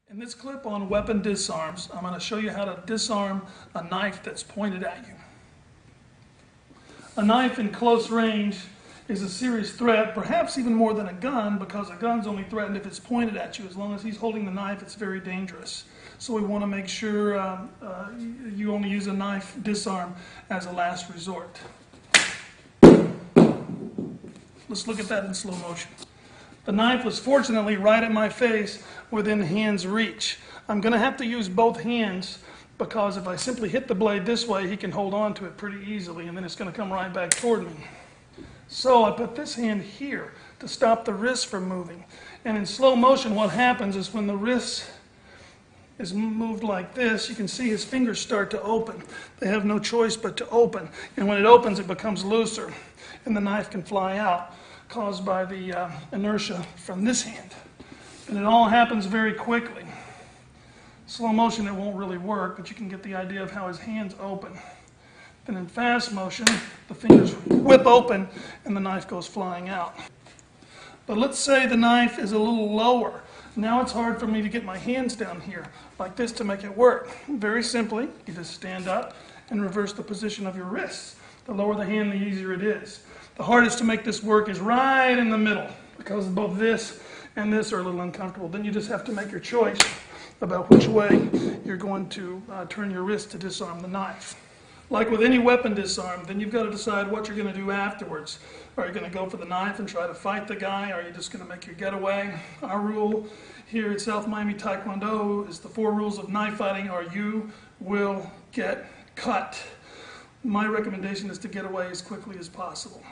In this clip on weapon disarms, I'm going to show you how to disarm a knife that's pointed at you. A knife in close range is a serious threat, perhaps even more than a gun, because a gun's only threatened if it's pointed at you. As long as he's holding the knife, it's very dangerous. So we want to make sure you only use a knife disarm as a last resort. Let's look at that in slow motion. The knife was fortunately right at my face within hand's reach. I'm going to have to use both hands because if I simply hit the blade this way, he can hold on to it pretty easily and then it's going to come right back toward me. So I put this hand here to stop the wrist from moving. And in slow motion, what happens is when the wrist is moved like this, you can see his fingers start to open. They have no choice but to open. And when it opens, it becomes looser and the knife can fly out, caused by the inertia from this hand. And it all happens very quickly. Slow motion, it won't really work, but you can get the idea of how his hands open. Then in fast motion, the fingers whip open and the knife goes flying out. But let's say the knife is a little lower. Now it's hard for me to get my hands down here like this to make it work. Very simply, you just stand up and reverse the position of your wrists. The lower the hand, the easier it is. The hardest to make this work is right in the middle because both this and this are a little uncomfortable. Then you just have to make your choice about which way you're going to turn your wrist to disarm the knife. Like with any weapon disarm, then you've got to decide what you're going to do afterwards. Are you going to go for the knife and try to fight the guy? Are you just going to make your getaway? Our rule here at South Miami Taekwondo is the 4 rules of knife fighting are you will get cut. My recommendation is to get away as quickly as possible.